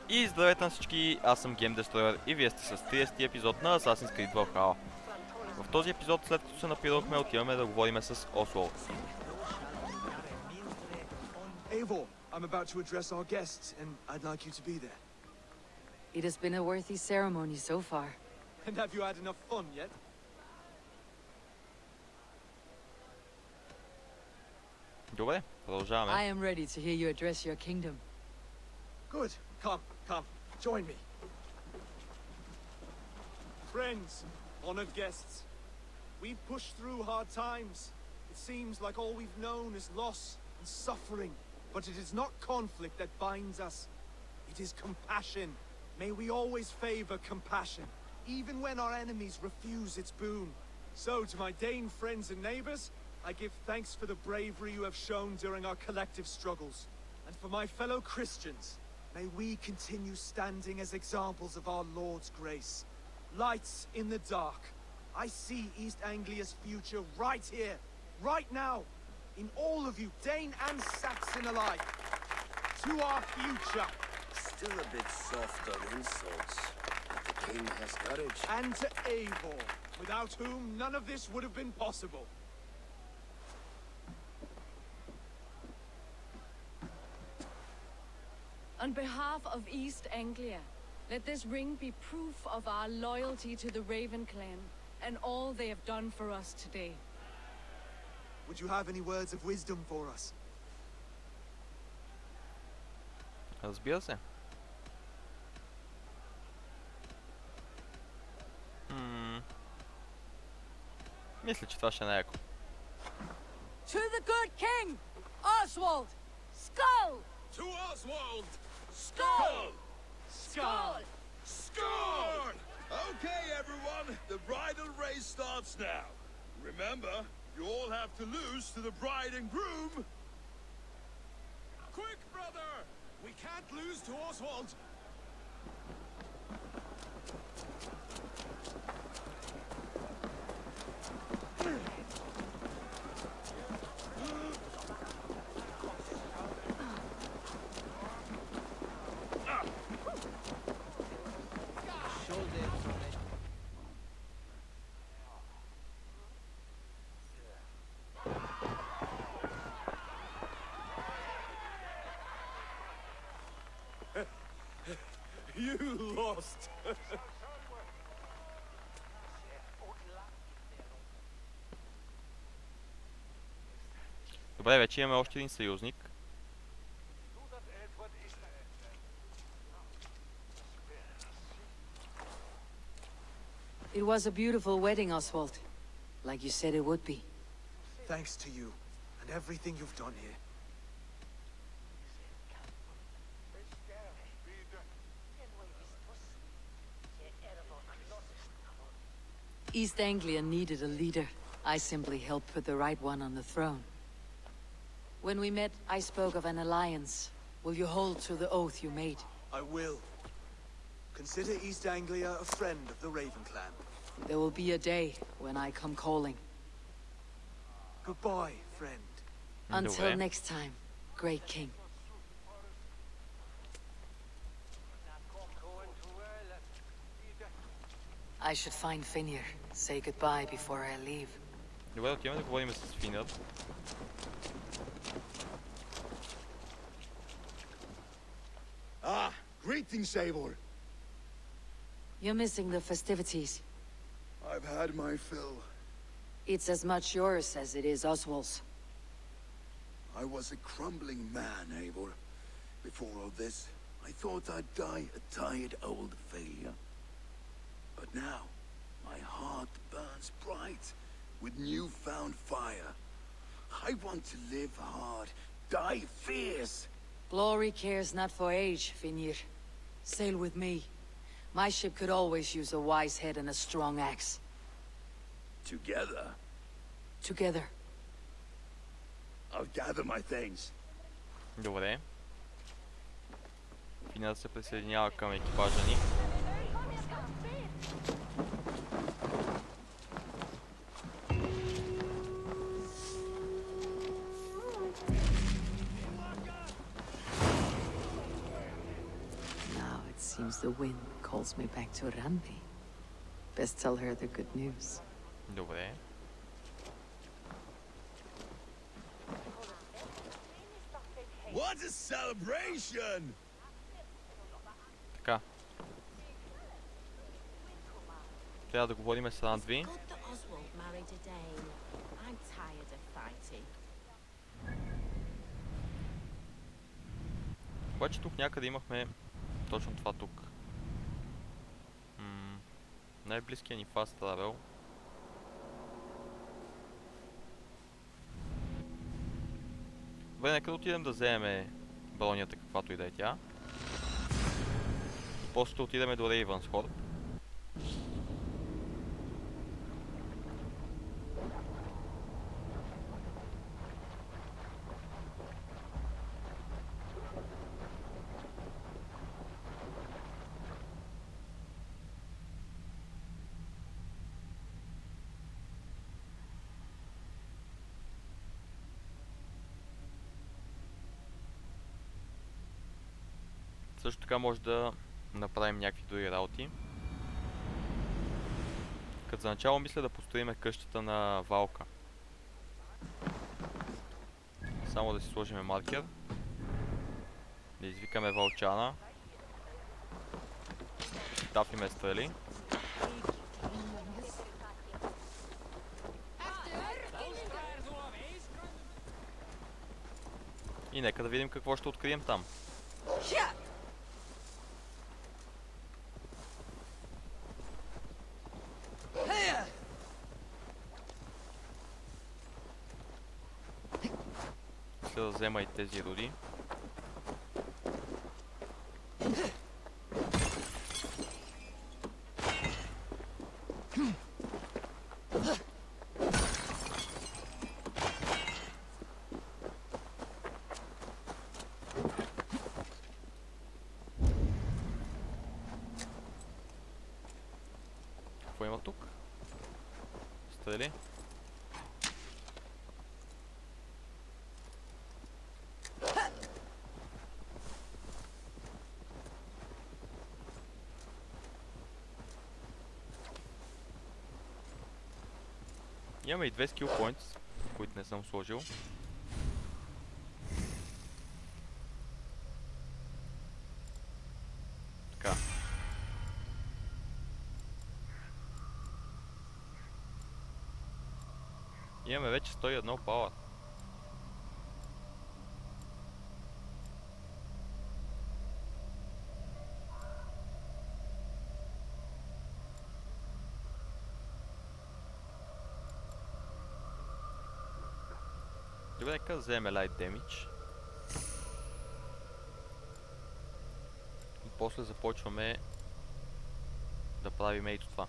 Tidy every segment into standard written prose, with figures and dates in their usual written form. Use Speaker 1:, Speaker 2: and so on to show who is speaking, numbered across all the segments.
Speaker 1: И здравейте на всички, аз съм Game Destroyer и вие сте с 30-ти епизод на Assassin's Creed Valhalla. В този епизод, след като се напидохме, отиваме да говорим с Освалд.
Speaker 2: Eivor, I'm about to address our guests, and I'd like you to be there.
Speaker 3: It has been a worthy ceremony so far.
Speaker 2: And have you had enough fun yet?
Speaker 1: Добре, продължаваме.
Speaker 3: I am ready to hear you address your kingdom.
Speaker 2: Good. Come, join me. Friends, honored guests, we've pushed through hard times. It seems like all we've known is loss and suffering, but it is not conflict that binds us. It is compassion. May we always favor compassion, even when our enemies refuse its boon. So, to my Dane friends and neighbors, I give thanks for the bravery you have shown during our collective struggles. And for my fellow Christians, may we continue standing as examples of our Lord's grace. Lights in the dark. I see East Anglia's future right here, right now, in all of you, Dane and Saxon alike. To our future.
Speaker 4: Still a bit soft on insults, but the king has courage.
Speaker 2: And to Eivor, without whom none of this would have been possible.
Speaker 5: On behalf of East Anglia, let this ring be proof of our loyalty to the Raven clan and all they have done for us today.
Speaker 2: Would you have any words of wisdom for us?
Speaker 1: Разбира се. Мисля, че това ще е най-яко.
Speaker 5: To the good king, Oswald! Skull!
Speaker 4: To Oswald!
Speaker 5: Skull!
Speaker 2: Skull!
Speaker 4: Score! Okay, everyone, the bridal race starts now. Remember, you all have to lose to the bride and groom. Quick, brother! We can't lose to Oswald.
Speaker 2: You lost!
Speaker 1: Добре, вече имаме още един съюзник.
Speaker 3: It was a beautiful wedding, Oswald. Like you said it would be.
Speaker 2: Thanks to you, and everything you've done here.
Speaker 3: East Anglia needed a leader. I simply helped put the right one on the throne. When we met, I spoke of an alliance. Will you hold to the oath you made?
Speaker 2: I will. Consider East Anglia a friend of the Raven clan.
Speaker 3: There will be a day when I come calling.
Speaker 2: Goodbye, friend.
Speaker 3: Until
Speaker 1: Добре.
Speaker 3: next time, great king. I should find Finir. Say goodbye before I leave.
Speaker 1: Добре, отиваме да говорим с Финър.
Speaker 4: Ah, greetings, Eivor.
Speaker 3: You're missing the festivities.
Speaker 4: I've had my fill.
Speaker 3: It's as much yours as it is Oswald's.
Speaker 4: I was a crumbling man, Eivor. Before all this, I thought I'd die a tired old failure. But now, my heart burns bright with newfound fire. I want to live hard, die fierce.
Speaker 3: Glory cares not for age, Finir. Sail with me. My ship could always use a wise head and a strong axe.
Speaker 4: Together,
Speaker 3: Together.
Speaker 4: I'll gather my things.
Speaker 1: Добре. Финър се присъединява към екипажа ни.
Speaker 3: seems the wind calls me back to Randi. Best tell her the good news.
Speaker 1: Добре.
Speaker 4: What a celebration!
Speaker 1: Така. Трябва да говорим с Рандви. Обаче тук някъде имахме точно това тук. Най-близкият ни fast travel. Добре, нека да отидем да вземем бронята, каквато и да е тя. И после ще отидем до Рейвънсхорд. Също така може да направим някакви други работи. Като за начало мисля да построим къщата на Валка. Само да си сложим маркер. Да извикаме Вълчана. Тафиме стрели. И нека да видим какво ще открием там. Да взема и тези руди. Какво има тук? Стрели? Имаме и 2 skill points, които не съм сложил. Така. Имаме вече 101 power. Добре, нека вземем light damage. И после започваме да правим ето това.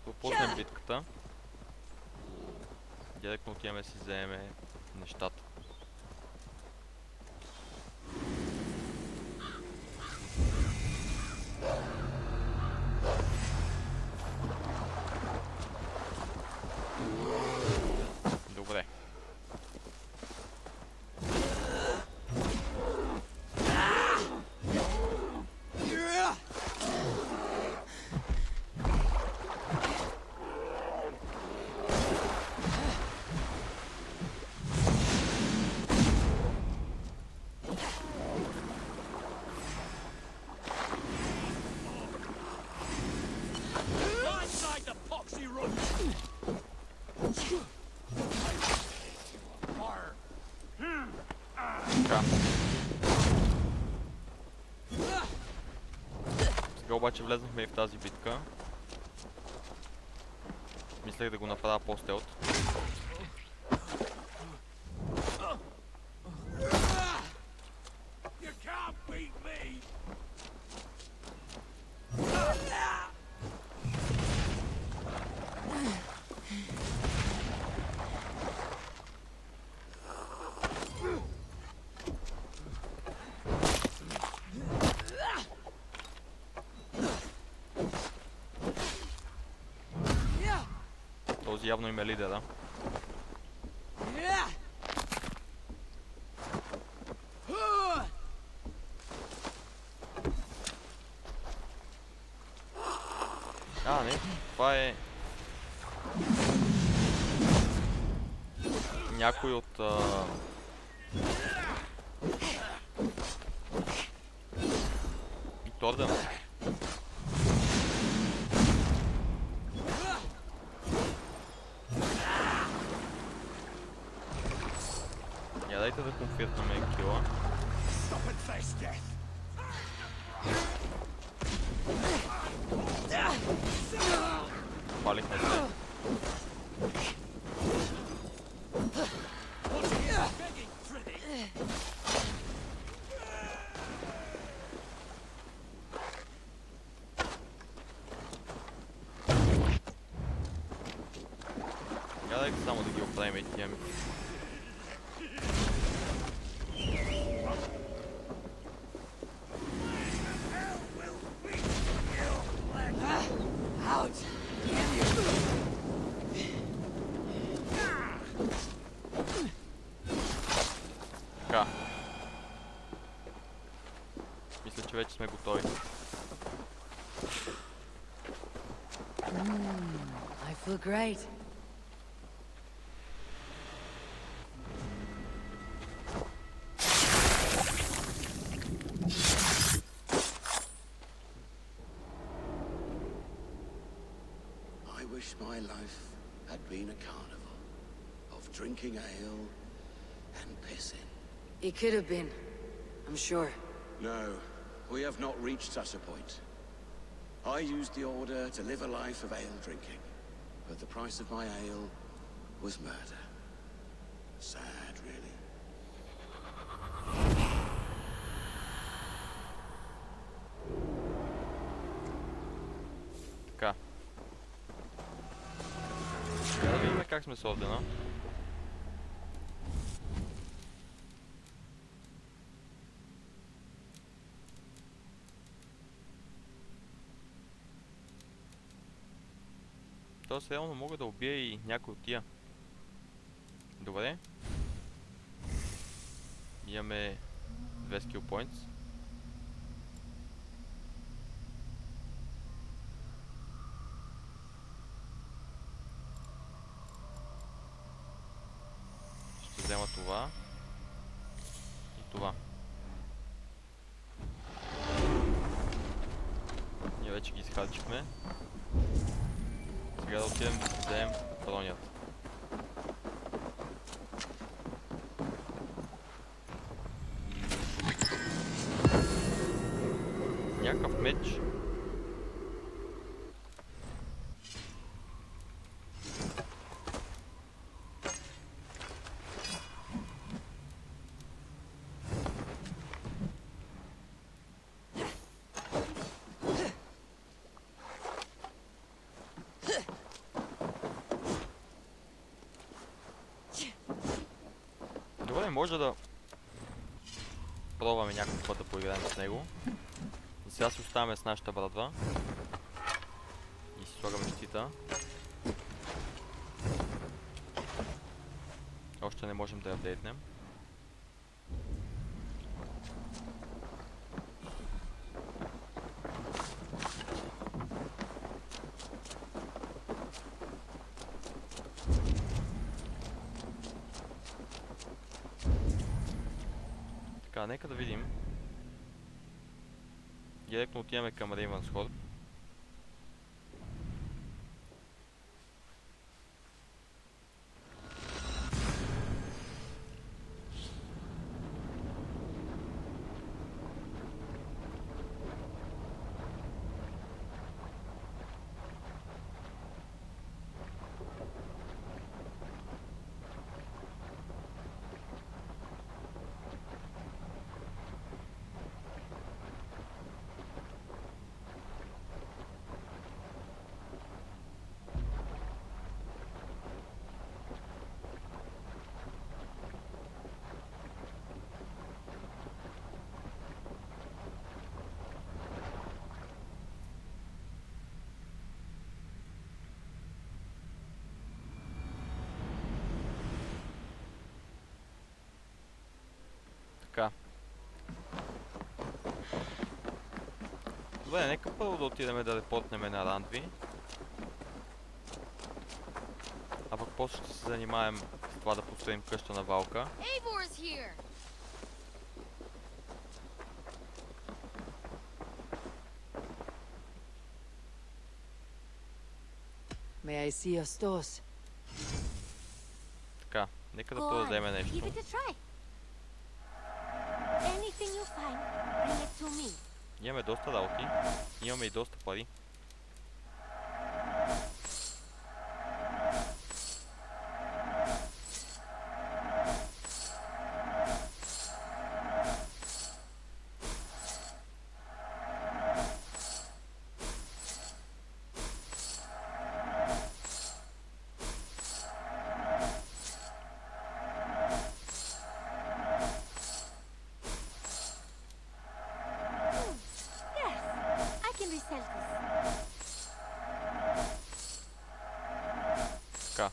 Speaker 1: Пропуснем битката. Директно отиваме да си вземем нещата. Добре. Така. Сега обаче влезнахме и в тази битка. Мислех да го направя по-стелт. Този явно им е лидера. Не, това е някой от Торден. Я дайте да конфетнаме кила. Палихме се. Я дайте само да ги оправим и тия ми. Така. Мисля, че вече сме готови.
Speaker 3: I feel great.
Speaker 4: I wish my life had been a carnival of drinking ale and pissing.
Speaker 3: It could have been, I'm sure.
Speaker 4: No, we have not reached such a point. I used the order to live a life of ale drinking, but the price of my ale was murder. Sad, really.
Speaker 1: Така. Сега да видим как сме с ордена. Тоест реално мога да убия и някой от тия. Добре. Имаме 2 skill points. Ще взема това и това. Ние вече ги изхарчихме. Сега да отидем да си вземем бронята. Някакъв меч. Добре, може да пробваме някакъв път да поиграем с него. За сега си оставаме с нашата брадва. И си слагаме щита. Още не можем да я апдейтнем. Така, нека да видим. Директно отиваме към Рейвенсхорд. Добре, нека първо да отидем да репортнем на Рандви. А пък после ще се занимаем с това да построим къща на Валка.
Speaker 5: Eivor is here.
Speaker 3: May I see your stores?
Speaker 1: Така, нека да
Speaker 6: Go on,
Speaker 1: продадем
Speaker 6: give
Speaker 1: нещо.
Speaker 6: it a try. Anything you find, bring it to me.
Speaker 1: Имаме доста работи, имаме и доста пари.
Speaker 6: Yes, I can resell this.
Speaker 1: Така.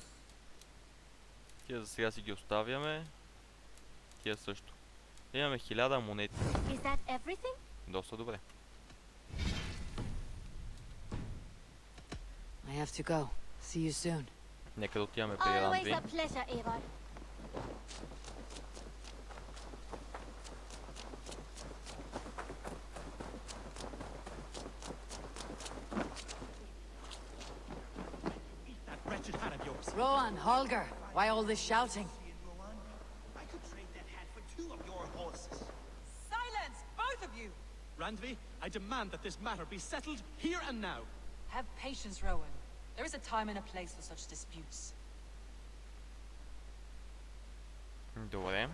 Speaker 1: Тия за сега си ги оставяме. Тия също. Имаме 1000 монети.
Speaker 6: Is that everything?
Speaker 1: Доста добре.
Speaker 3: I have to go. See you soon.
Speaker 1: Нека да отиваме при
Speaker 6: Always
Speaker 1: Рандви.
Speaker 6: a pleasure, Eivor.
Speaker 2: That wretched hat of yours.
Speaker 3: Rowan, Holger, why all this shouting?
Speaker 2: I could trade that hat for 2 of your horses.
Speaker 7: Silence, both of you!
Speaker 2: Randvi, I demand that this matter be settled here and now.
Speaker 7: Have patience, Rowan. There is a time and a place for such disputes.
Speaker 1: Добре.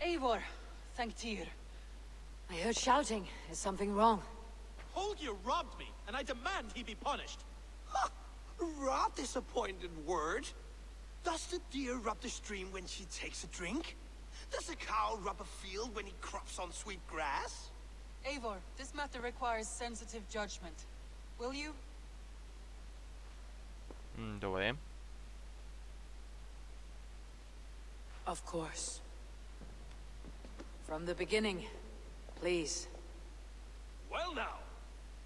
Speaker 7: Eivor, thank Tyr.
Speaker 3: I heard shouting. Is something wrong?
Speaker 2: Holger robbed me, and I demand he be punished.
Speaker 8: Raw disappointed word. Does the deer rub the stream when she takes a drink? Does a cow rub a field when he crops on sweet grass?
Speaker 7: Eivor, this matter requires sensitive judgment. Will you?
Speaker 1: Добре.
Speaker 3: Of course. From the beginning, please.
Speaker 9: Well now,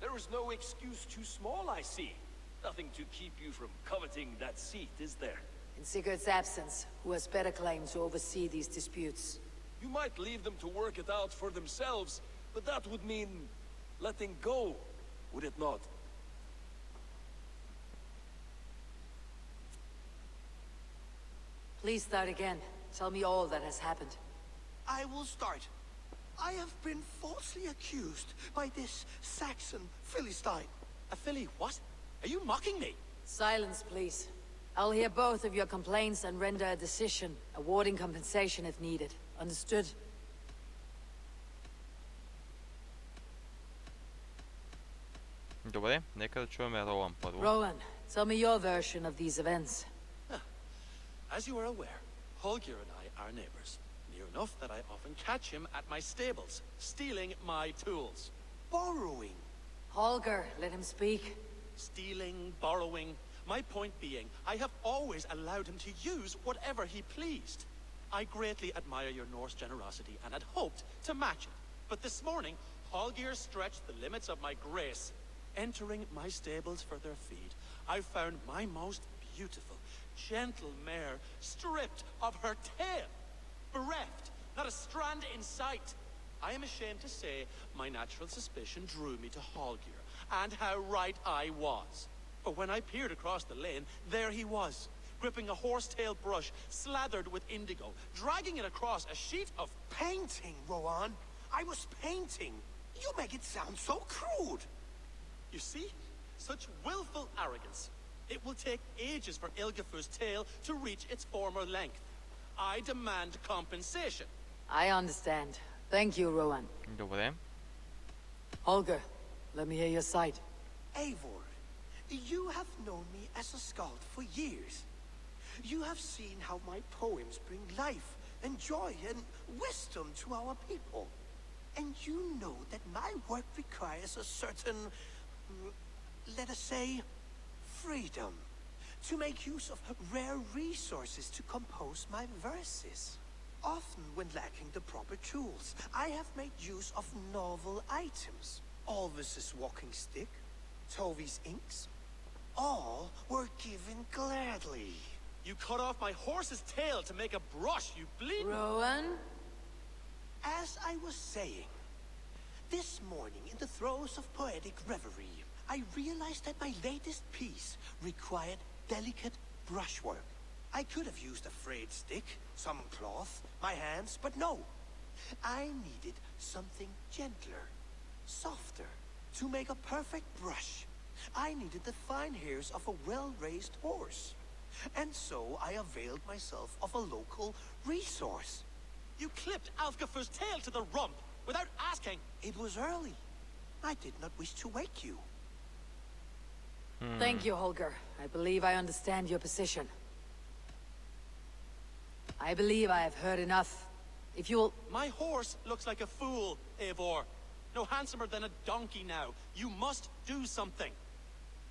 Speaker 9: there is no excuse too small, I see. Nothing to keep you from coveting that seat, is there?
Speaker 3: In Sigurd's absence, who has better claim to oversee these disputes?
Speaker 9: You might leave them to work it out for themselves, but that would mean letting go, would it not?
Speaker 3: Please start again. Tell me all that has happened.
Speaker 8: I will start. I have been falsely accused by this Saxon Philistine.
Speaker 2: A filly, what? Are you mocking me?
Speaker 3: Silence, please. I'll hear both of your complaints and render a decision, awarding compensation if needed. Understood?
Speaker 1: Добре, нека да чуем Ролан първо.
Speaker 3: Rowan, tell me your version of these events.
Speaker 2: As you are aware, Holger and I are neighbors. Near enough that I often catch him at my stables, stealing my tools.
Speaker 8: Borrowing.
Speaker 3: Holger, let him speak.
Speaker 2: Stealing, borrowing. My point being, I have always allowed him to use whatever he pleased. I greatly admire your Norse generosity and had hoped to match it. But this morning, Holger stretched the limits of my grace. Entering my stables for their feed, I found my most beautiful, gentle mare stripped of her tail. Bereft, not a strand in sight. I am ashamed to say my natural suspicion drew me to Holger, and how right I was. For when I peered across the lane, there he was, gripping a horsetail brush slathered with indigo, dragging it across a sheet of...
Speaker 8: Painting, Rowan. I was painting. You make it sound so crude.
Speaker 2: You see? Such willful arrogance. It will take ages for Ilgafur's tail to reach its former length. I demand compensation.
Speaker 3: I understand. Thank you, Rowan.
Speaker 1: Добре.
Speaker 3: Holger, let me hear your side.
Speaker 8: Eivor, you have known me as a skald for years. You have seen how my poems bring life and joy and wisdom to our people. And you know that my work requires a certain, let us say, freedom to make use of rare resources to compose my verses. Often when lacking the proper tools, I have made use of novel items. Alvis's walking stick, Tovy's inks, all were given gladly.
Speaker 2: You cut off my horse's tail to make a brush, you bleed.
Speaker 3: Rowan?
Speaker 8: As I was saying, this morning in the throes of poetic reverie, I realized that my latest piece required delicate brushwork. I could have used a frayed stick, some cloth, my hands, but no. I needed something gentler, softer, to make a perfect brush. I needed the fine hairs of a well-raised horse. And so I availed myself of a local resource.
Speaker 2: You clipped Alfgafur's tail to the rump without asking.
Speaker 8: It was early. I did not wish to wake you.
Speaker 3: Thank you, Holger. I believe I understand your position. I believe I have heard enough. If you'll...
Speaker 2: My horse looks like a fool, Eivor. No handsomer than a donkey now. You must do something.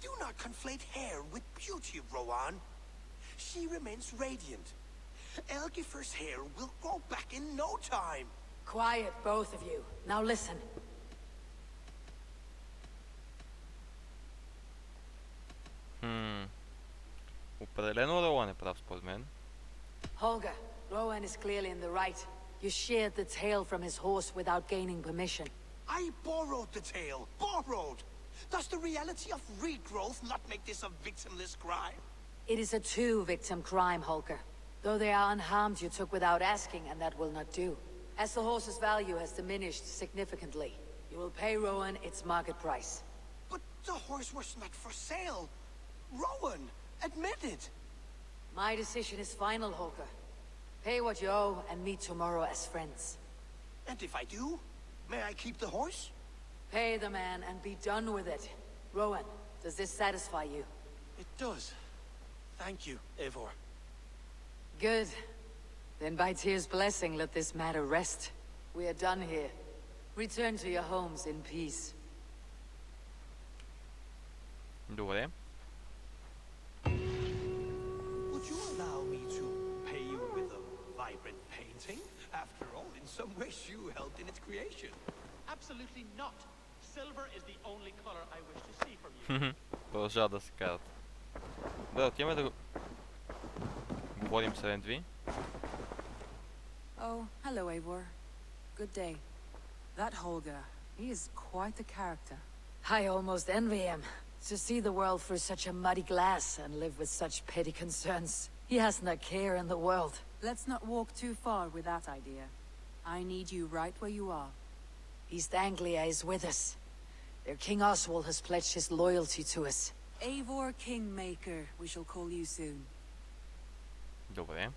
Speaker 8: Do not conflate hair with beauty, Rowan. She remains radiant. Elgifer's hair will grow back in no time.
Speaker 3: Quiet, both of you. Now listen.
Speaker 1: Определено Роуан е прав според мен.
Speaker 3: Holger, Rowan is clearly in the right. You sheared the tail from his horse without gaining permission.
Speaker 8: I borrowed the tail. Borrowed! Does the reality of regrowth not make this a victimless crime?
Speaker 3: It is a two-victim crime, Holger. Though they are unharmed, you took without asking, and that will not do. As the horse's value has diminished significantly, you will pay Rowan its market price.
Speaker 8: But the horse was not for sale. Rowan, admit it.
Speaker 3: My decision is final, Holger. Pay what you owe and meet tomorrow as friends.
Speaker 8: And if I do, may I keep the horse?
Speaker 3: Pay the man and be done with it. Rowan, does this satisfy you?
Speaker 2: It does. Thank you, Eivor.
Speaker 3: Good. Then by Tyr's blessing, let this matter rest. We are done here. Return to your homes in peace.
Speaker 1: Добре.
Speaker 8: Would you allow me to pay you with a vibrant painting? After all, in some ways you helped in its creation.
Speaker 2: Absolutely not. Silver is the only color I wish to see from you.
Speaker 1: Продължават да се карат. Да, отиваме да говорим с Рендви.
Speaker 10: Oh, hello, Eivor. Good day. That Holger, he is quite the character.
Speaker 3: I almost envy him. To see the world through such a muddy glass and live with such petty concerns. He hasn't a care in the world.
Speaker 10: Let's not walk too far with that idea. I need you right where you are.
Speaker 3: East Anglia is with us. Their King Oswald has pledged his loyalty to us.
Speaker 10: Eivor Kingmaker, we shall call you soon.
Speaker 1: Добре.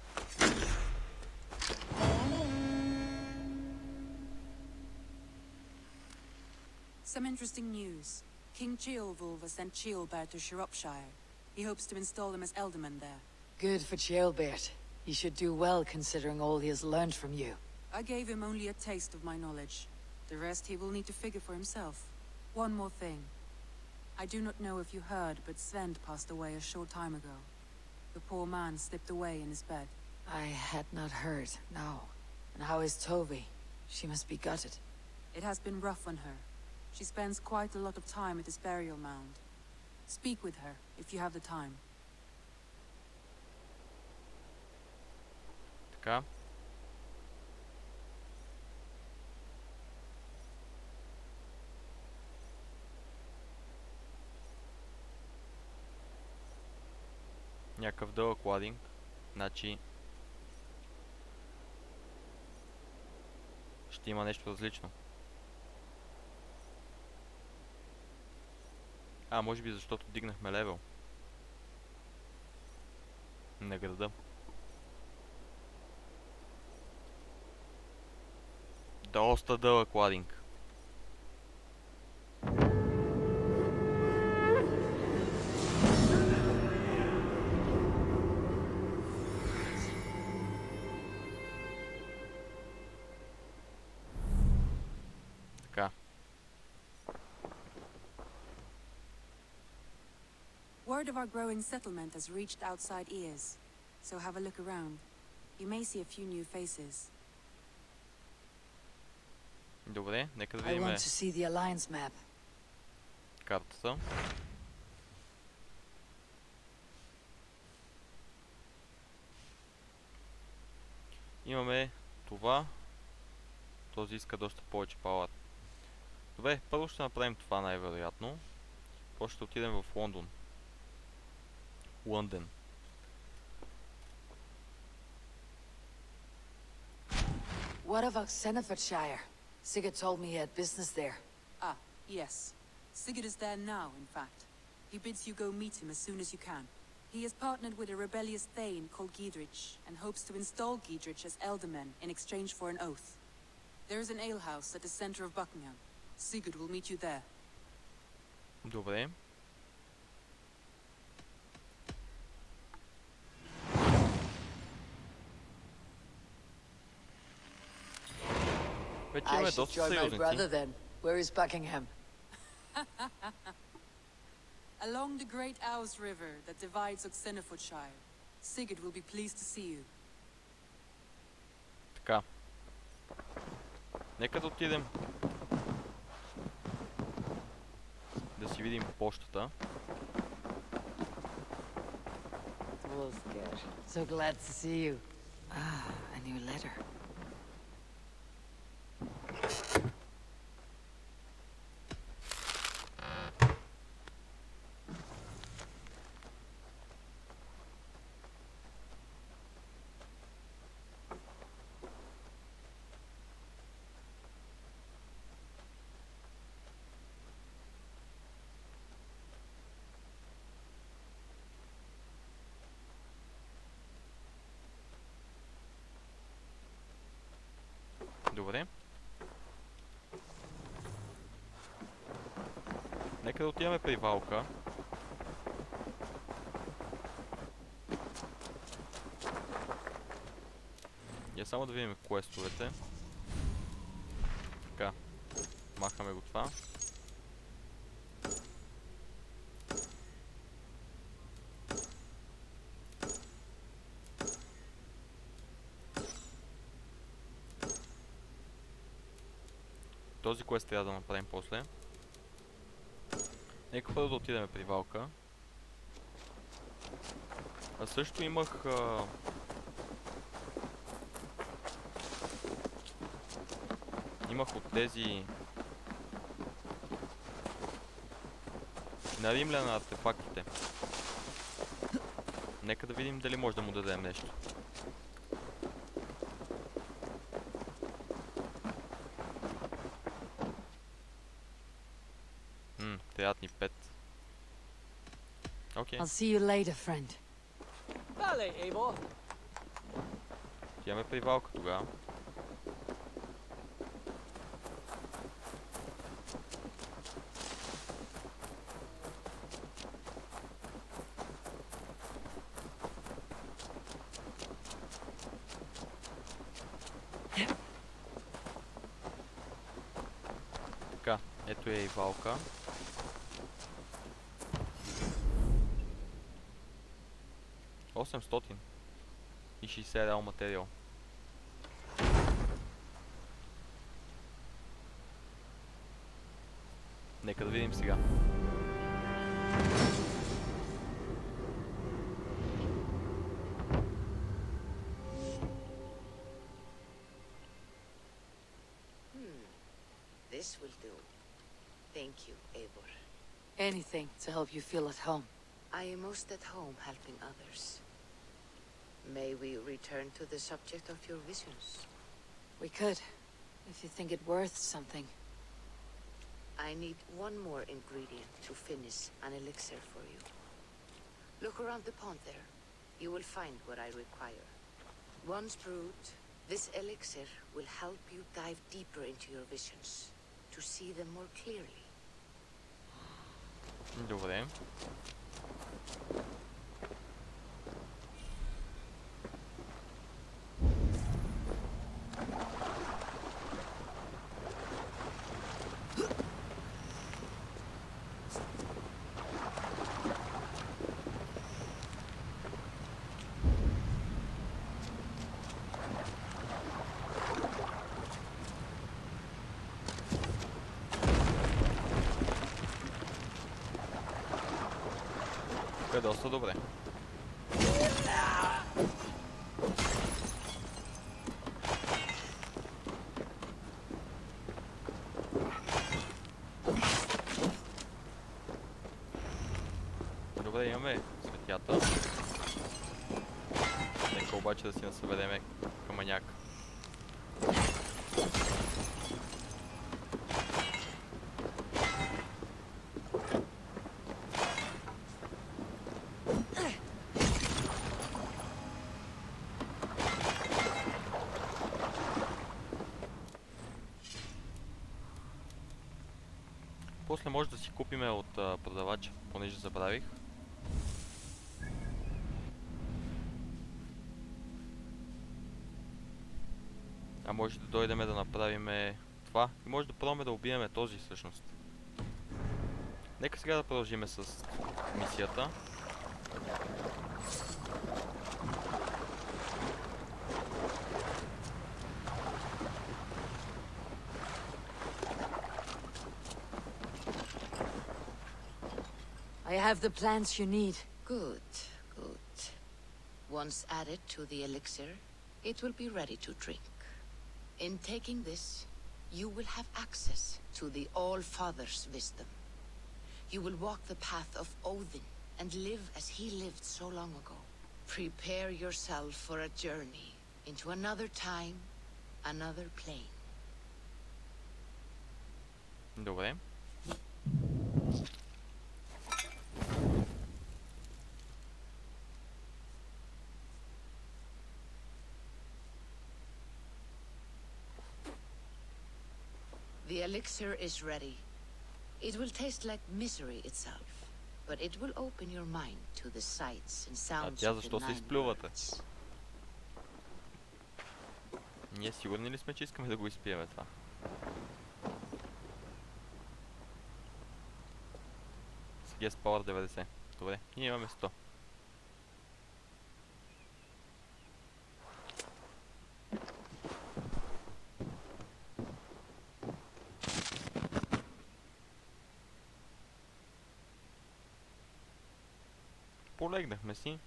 Speaker 10: Some interesting news. King Ceolwulf has sent Ceolbert to Shropshire. He hopes to install him as Ealdorman there.
Speaker 3: Good for Ceolbert. He should do well considering all he has learned from you.
Speaker 10: I gave him only a taste of my knowledge. The rest he will need to figure for himself. One more thing. I do not know if you heard, but Sven passed away a short time ago. The poor man slipped away in his bed.
Speaker 3: I had not heard, no. And how is Tovi? She must be gutted.
Speaker 10: It has been rough on her. She spends quite a lot of time at his burial mound. Speak with her, if you have the time.
Speaker 1: Така. Някакъв дълъг ладинг. Значи... ще има нещо различно. А, може би защото дигнахме левел. На града. Доста дълъг ладинг. Така.
Speaker 10: Word of our growing settlement has reached outside ears, so have a look around. You may see a few new faces.
Speaker 1: Добре, нека да
Speaker 3: I
Speaker 1: видим
Speaker 3: want to see the Alliance map.
Speaker 1: картата. Имаме това. Този иска доста повече палат. Добре, първо ще направим това най-вероятно. После ще отидем в Лондон. Лондон.
Speaker 3: What about Senefordshire? Sigurd told me he had business there.
Speaker 10: Ah, yes. Sigurd is there now, in fact. He bids you go meet him as soon as you can. He has partnered with a rebellious thane called Giedrich, and hopes to install Giedrich as elderman in exchange for an oath. There is an alehouse at the center of Buckingham. Sigurd will meet you there.
Speaker 1: Добре. Вече
Speaker 3: I
Speaker 1: имаме
Speaker 3: should
Speaker 1: доста
Speaker 3: join my brother
Speaker 1: съюзници.
Speaker 3: then. Where is Buckingham?
Speaker 10: Along the great Ouse River that divides Senefordshire. Sigurd will be pleased to see you.
Speaker 1: Така. Нека да отидем да си видим почтата.
Speaker 3: Wolfgar. So glad to see you. Ah, a new letter.
Speaker 1: Добре. Нека да отиваме при Валка. Я само да видим квестовете. Така. Махаме го това. Този квест трябва да направим после. Нека първо да отидем при Валка. А също имах... Имах от тези... на римляна артефактите. Нека да видим дали може да му дадем нещо. Приятни 5. Окей.
Speaker 3: I'll see you later, friend.
Speaker 9: Vale, Eivor.
Speaker 1: Отиваме при Валка тогава. Така, ето е и Валка. И 60 реал материал. Нека да видим сега.
Speaker 11: This will do. Thank you, Eivor.
Speaker 3: Anything to help you feel at home.
Speaker 11: I am most at home helping others. May we return to the subject of your visions?
Speaker 3: We could, if you think it worth something.
Speaker 11: I need one more ingredient to finish an elixir for you. Look around the pond there. You will find what I require. Once brewed, this elixir will help you dive deeper into your visions, to see them more clearly.
Speaker 1: Добре. Тук е доста добре. Добре, имаме светята. Нека обаче да си насъбереме камъняк. После може да си купиме от продавача, понеже забравих. А може да дойдеме да направиме това и може да пробваме да убиеме този всъщност. Нека сега да продължиме с мисията.
Speaker 3: I have the plants you need.
Speaker 11: Good, good. Once added to the elixir, it will be ready to drink. In taking this, you will have access to the All-Father's wisdom. You will walk the path of Odin and live as he lived so long ago. Prepare yourself for a journey into another time, another plane.
Speaker 1: Добре.
Speaker 11: The elixir is ready. It will taste like misery itself, but it will open your mind to the sights and sounds
Speaker 1: тя
Speaker 11: of the
Speaker 1: защо се
Speaker 11: nine
Speaker 1: изплювате?
Speaker 11: worlds.
Speaker 1: Ние сигурни ли сме, че искаме да го изпиеме това? Сега с Power 90. Добре, ние имаме 100. Полегнахме си.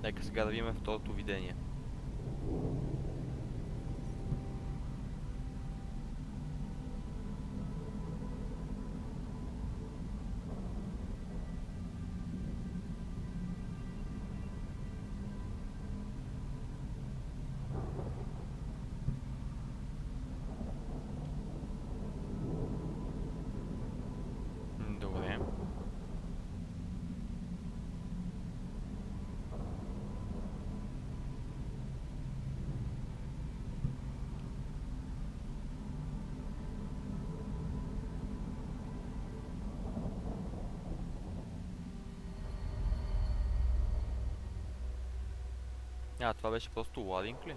Speaker 1: Нека сега да видим второто видение. Добре. Това беше просто ладинг ли?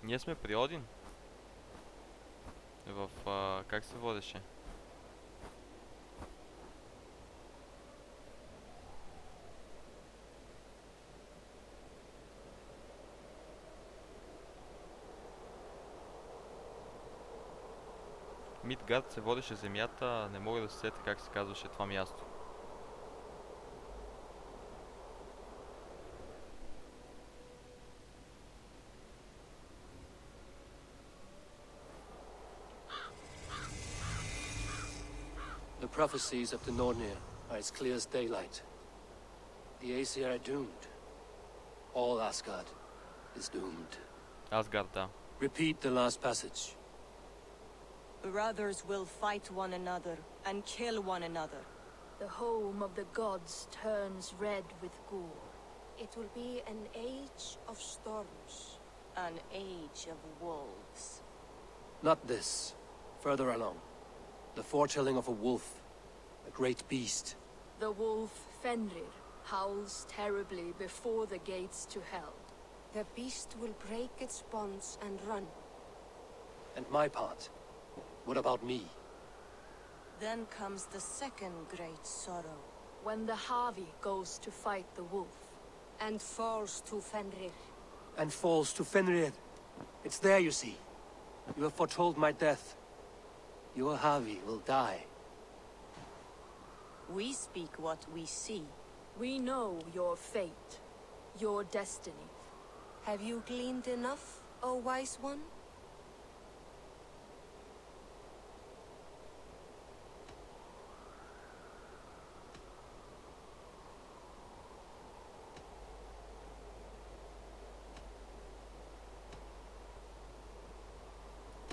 Speaker 1: Ние сме при Один. В... как се водеше? Мидгард се водеше земята, не мога да се сетя как се казваше това място.
Speaker 12: The prophecies of the Nornir are as clear as daylight. The Aesir are doomed. All Asgard is doomed.
Speaker 1: Асгард, да.
Speaker 12: Repeat the last passage.
Speaker 13: Brothers will fight one another and kill one another.
Speaker 6: The home of the gods turns red with gore. It will be an age of storms.
Speaker 13: An age of wolves.
Speaker 12: Not this. Further along. The foretelling of a wolf. A great beast.
Speaker 6: The wolf Fenrir howls terribly before the gates to hell. The beast will break its bonds and run.
Speaker 12: And my part What about me?
Speaker 13: Then comes the second great sorrow.
Speaker 6: When the Harvey goes to fight the wolf. And falls to Fenrir.
Speaker 12: And falls to Fenrir. It's there, you see. You have foretold my death. Your Harvey will die.
Speaker 13: We speak what we see.
Speaker 6: We know your fate. Your destiny.
Speaker 13: Have you gleaned enough, O wise one?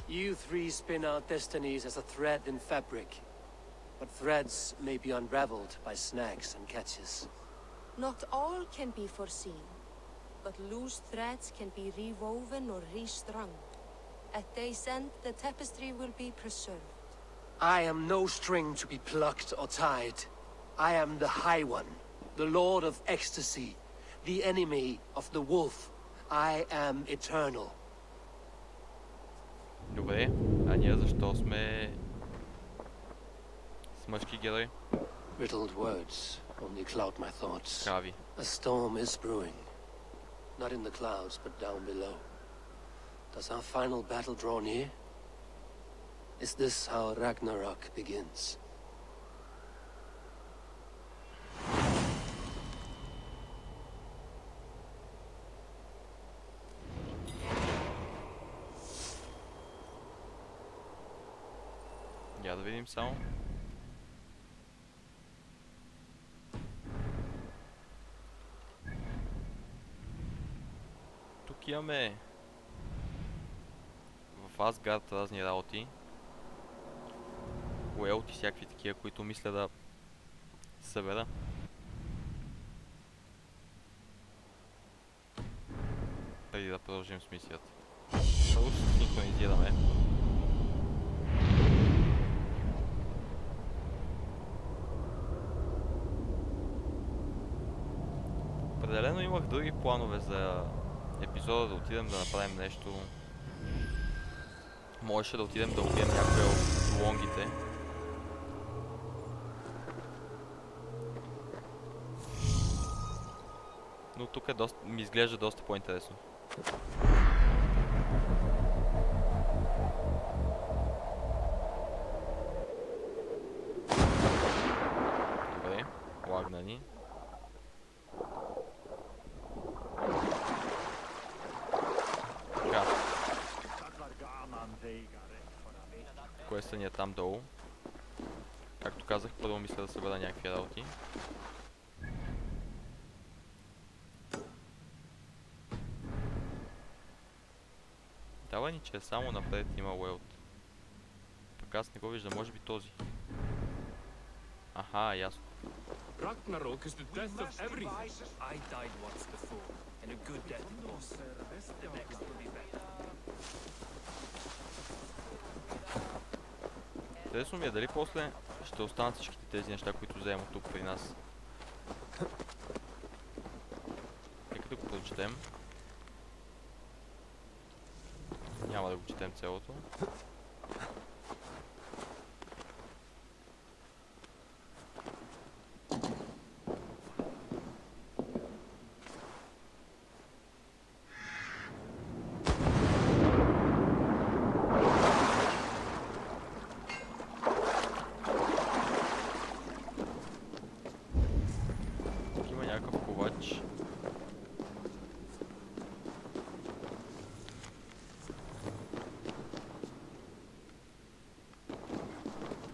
Speaker 12: You three spin our destinies as a thread in fabric. But threads may be unraveled by snags and catches.
Speaker 6: Not all can be foreseen, but loose threads can be rewoven or restrung. At day's end, the tapestry will be preserved.
Speaker 12: I am no string to be plucked or tied. I am the High One, the Lord of Ecstasy, the enemy of the wolf. I am eternal.
Speaker 1: Добре, а ние защо сме с мъжки герой?
Speaker 12: Riddled words only cloud my thoughts.
Speaker 1: Крави.
Speaker 12: A storm is brewing. Not in the clouds, but down below. Does our final battle draw near? Is this how Ragnarok begins?
Speaker 1: Я да видим само. Тук имаме в Асгард разни работи. Уелт и всякакви такива, които мисля да събера. Преди да продължим с мисията. Първо ще синхронизираме. Определено имах други планове за епизода, да отидем да направим нещо. Можеше да отидем да убием някои от лонгите. Но тук ми изглежда доста по-интересно. Добре, лагна ни. Квестът ни е там долу. Както казах, първо мисля да събера някакви работи. Дава ни, че само напред има уелт. Пък аз не го виждам, може би този. Аха, ясно.
Speaker 9: Ragnarok is the death of everything. I died once before, and a good death it was. The next will be better.
Speaker 1: Интересно ми е дали после ще останат всичките тези неща, които вземем тук при нас. Нека да го прочетем. Няма да го четем цялото.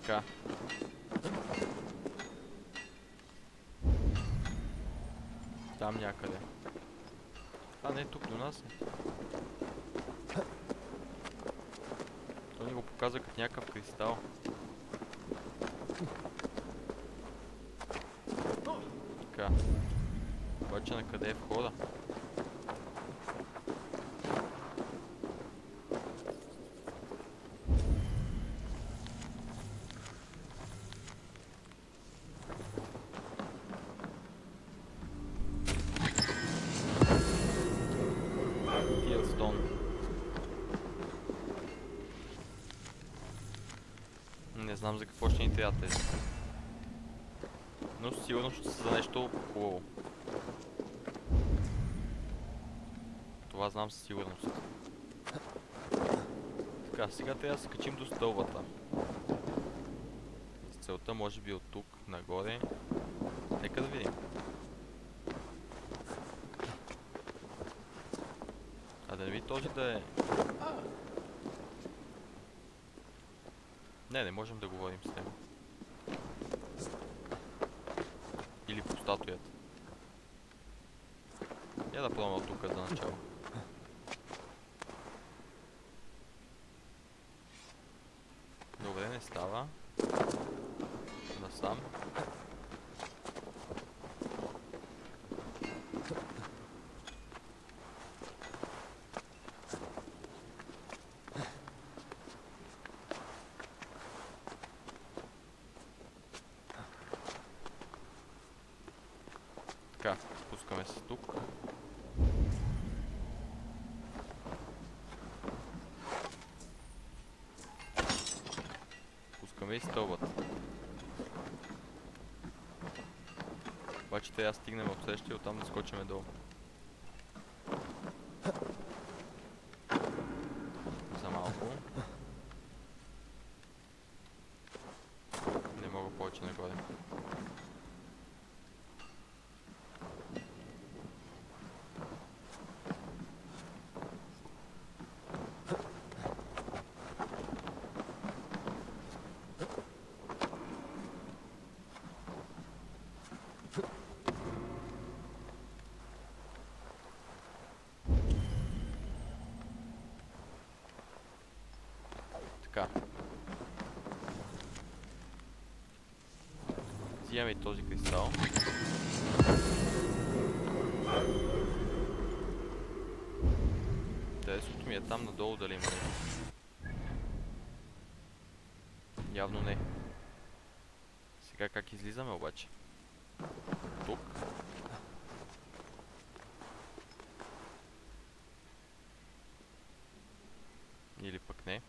Speaker 1: Така. Там някъде. А, не, тук до нас е. Той ни го показва като някакъв кристал. Така. Обаче на къде е входа? знам за какво ще ни трябва тези. Но сигурно ще са за нещо хубаво. Това знам със сигурност. Така, сега трябва да се качим до стълбата. С целта може би от тук нагоре. Нека да видим. А да не би този да е... Не можем да говорим с него. Или по статуята. Я да пробвам от тук за начало. Добре, не става. Насам. Така, спускаме се тук. Пускаме и стълбата. Обаче трябва да стигнем от среща и оттам да скочим долу. За малко. Не мога повече нагоре. Така. Взимаме и този кристал. Интересното ми е там надолу дали има нещо. Явно не. Сега как излизаме обаче? Тук. Или пък не.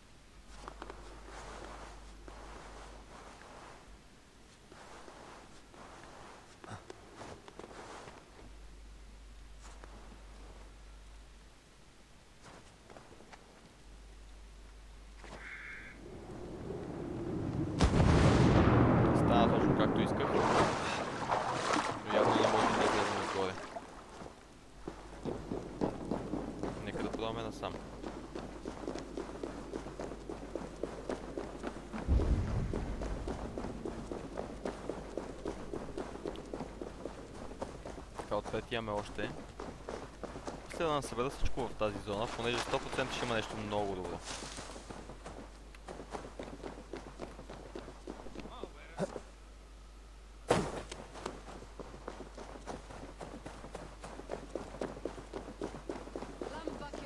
Speaker 1: Стана точно както исках. Но явно не можем да излезем отгоре. Нека да пробваме насам. Така, отпред имаме още. Мисля да насъбера всичко в тази зона, понеже 100% ще има нещо много добро.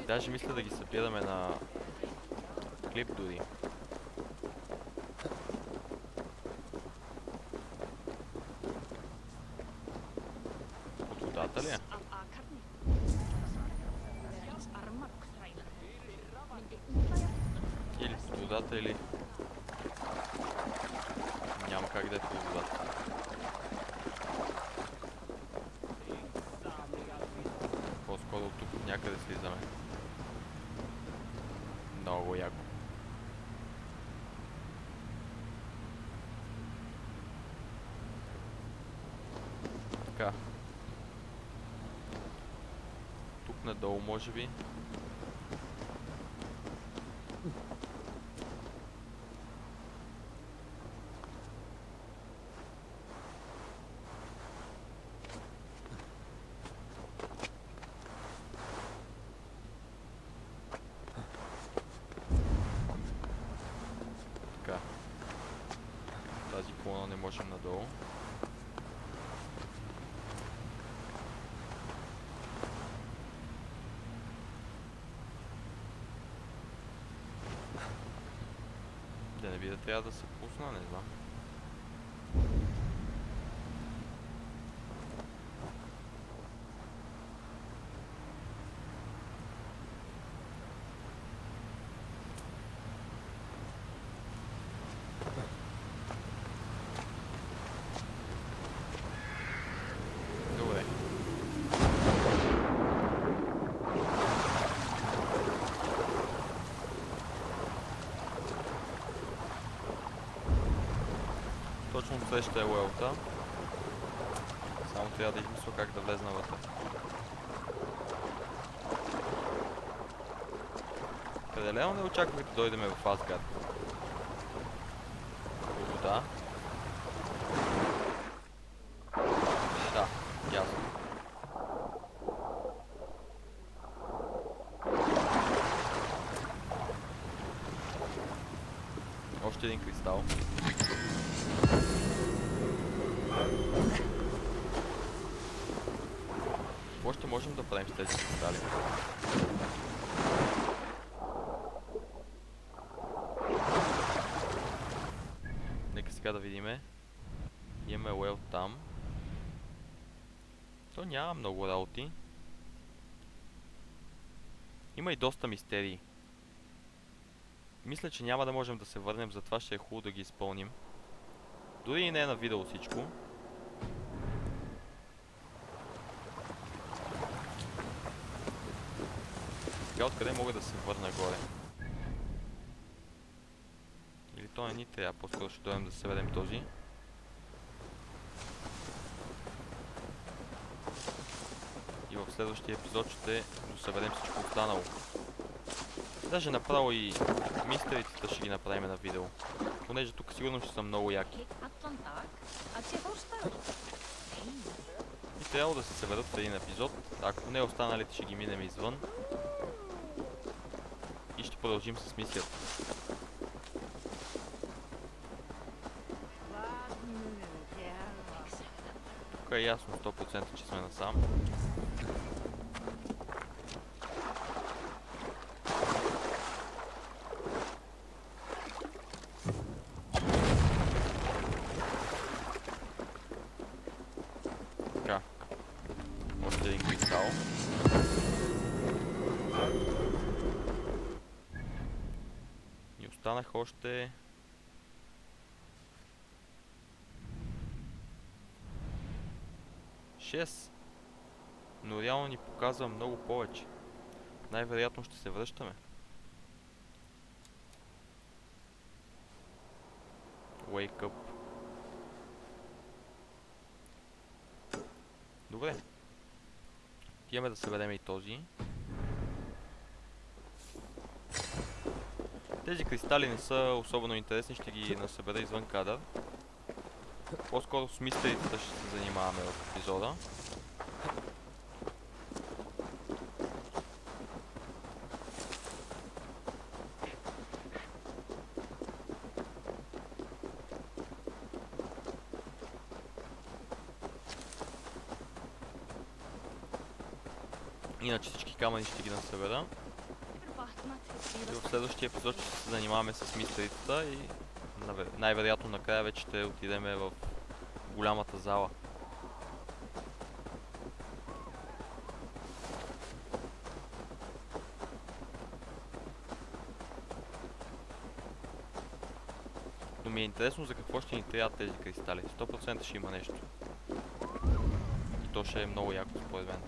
Speaker 1: Даже мисля да ги събираме на клип дори. От водата ли е? Или от водата, или... Няма как да е под водата. По-скоро от тук някъде слизаме. Много яко. Така. Тук надолу може би. Така. Тази колона не можем надолу. Да не би да трябва да се пусна, не знам. среща е уелта. Само трябва да измисля как да влезна вътре. Определено не очаквах да дойдем в Асгард. Вода. Да, ясно. Още един кристал. Какво ще можем да правим с тези кристали? Нека сега да видиме. Имаме уел там. То няма много работи. Има и доста мистерии. Мисля, че няма да можем да се върнем, затова ще е хубаво да ги изпълним. Дори и не е на видео всичко. Сега откъде мога да се върна горе? Или то не ни трябва, по-скоро ще дойдем да съберем този. И в следващия епизод ще досъберем всичко останало. Даже направо и мистерите ще ги направим на видео. Понеже тук сигурно ще са много яки. И трябва да се съберат в един епизод. Ако не, останалите ще ги минем извън. И ще продължим с мисията. Тук е ясно 100%, че сме насам. Така. Още един кристал. И останаха още... 6. Но реално ни показва много повече. Най-вероятно ще се връщаме. Wake up. Добре. Отиваме да съберем и този. Тези кристали не са особено интересни, ще ги насъбера извън кадър. По-скоро с мистерите ще се занимаваме в епизода. Иначе всички камъни ще ги насъбера. И в следващия епизод ще се занимаваме с мистеритата и най-вероятно накрая вече ще отидем в голямата зала. Но ми е интересно за какво ще ни трябват тези кристали. 100% ще има нещо. И то ще е много яко според мен.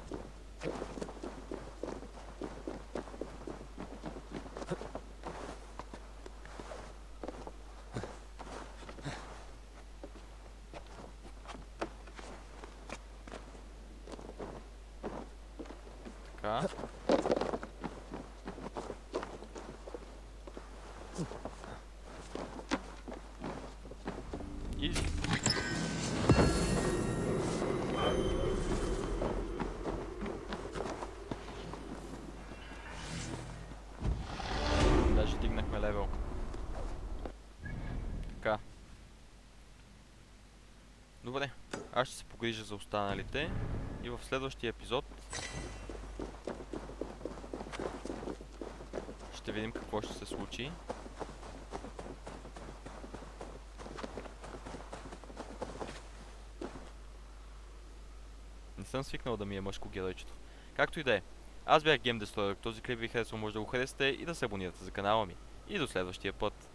Speaker 1: Така. Изи. Даже дигнахме левел. Така. Добре, аз ще се погрижа за останалите и в следващия епизод ще видим какво ще се случи. Не съм свикнал да ми е мъжко геройчето. Както и да е. Аз бях Game Destroyer. Този клип ви харесва, може да го харесате и да се абонирате за канала ми. И до следващия път.